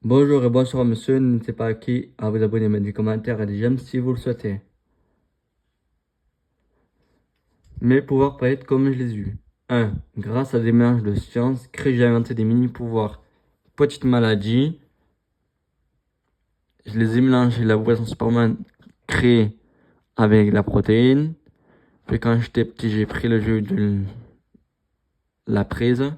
Bonjour et bonsoir monsieur, n'hésitez pas à vous abonner, mettre des commentaires et des j'aime si vous le souhaitez. Mes pouvoirs peuvent être comme je les ai eus. 1. Grâce à des mélanges de science, j'ai inventé des mini-pouvoirs. Petite maladie, je les ai mélangés, la boisson Superman créée avec la protéine. Puis quand j'étais petit, j'ai pris le jeu de la prise.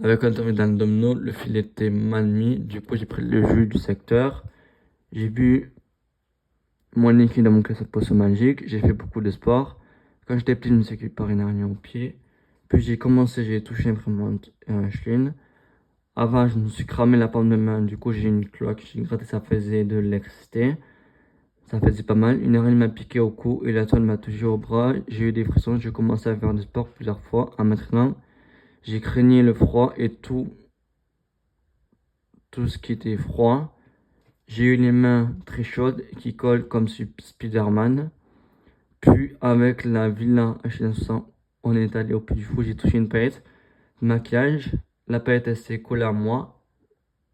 Avec un tombé dans le domino, le fil était mal mis. Du coup, j'ai pris le jus du secteur. J'ai bu mon liquide dans mon casse de potion magique. J'ai fait beaucoup de sport. Quand j'étais petit, je me suis occupé par une hernie au pied. Puis j'ai touché l'imprimante et un chlin. Avant, je me suis cramé la paume de main. Du coup, j'ai une cloque. J'ai gratté, ça faisait de l'électricité. Ça faisait pas mal. Une araignée m'a piqué au cou et la toile m'a touché au bras. J'ai eu des frissons. J'ai commencé à faire du sport plusieurs fois. À maintenant, j'ai craigné le froid et tout ce qui était froid. J'ai eu les mains très chaudes qui collent comme Spider-Man. Puis avec la Villa H900, on est allé au Puy du Fou, j'ai touché une paillette. Maquillage, la paillette elle s'est collée à moi,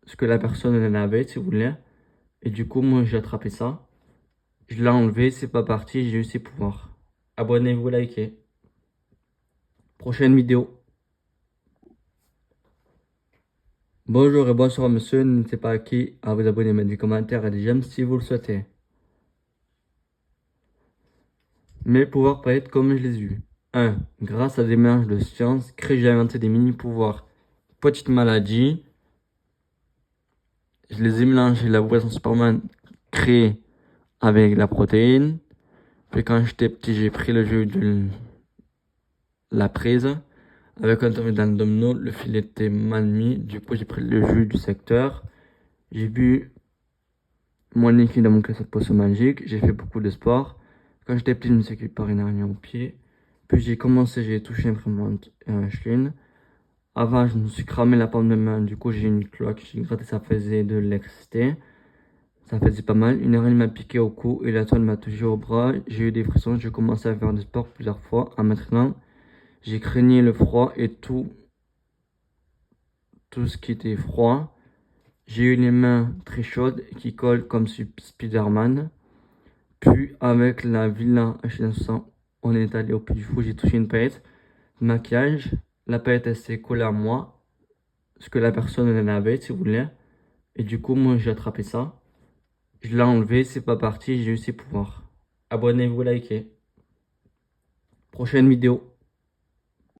ce que la personne elle avait si vous voulez. Et du coup moi j'ai attrapé ça. Je l'ai enlevé, c'est pas parti, j'ai eu ses pouvoirs. Abonnez-vous, likez. Prochaine vidéo. Bonjour et bonsoir monsieur, n'hésitez pas à vous abonner, mettre des commentaires et des j'aime si vous le souhaitez. Mes pouvoirs peuvent être comme je les ai eus. 1. Grâce à des mélanges de science, j'ai inventé des mini-pouvoirs. Petite maladie, je les ai mélangés, la boisson Superman créée avec la protéine. Puis quand j'étais petit, j'ai pris le jeu de la prise. Avec un tombé dans le domino, le fil était mal mis. Du coup, j'ai pris le jus du secteur. J'ai bu mon liquide dans mon casse de potion magique. J'ai fait beaucoup de sport. Quand j'étais petit, je me suis occupé par une hernie au pied. Puis j'ai touché l'imprimante et un chlin. Avant, je me suis cramé la paume de main. Du coup, j'ai une cloque. J'ai gratté, ça faisait de l'électricité. Ça faisait pas mal. Une araignée m'a piqué au cou et la toile m'a touché au bras. J'ai eu des frissons. J'ai commencé à faire du sport plusieurs fois. À maintenant, j'ai craigné le froid et tout ce qui était froid. J'ai eu les mains très chaudes qui collent comme Spider-Man. Puis avec la Villa H900, on est allé au Puy du Fou. J'ai touché une paillette. Maquillage, la paillette elle s'est collée à moi, ce que la personne elle avait si vous voulez. Et du coup, moi j'ai attrapé ça. Je l'ai enlevé, c'est pas parti, j'ai eu ses pouvoirs. Abonnez-vous, likez. Prochaine vidéo.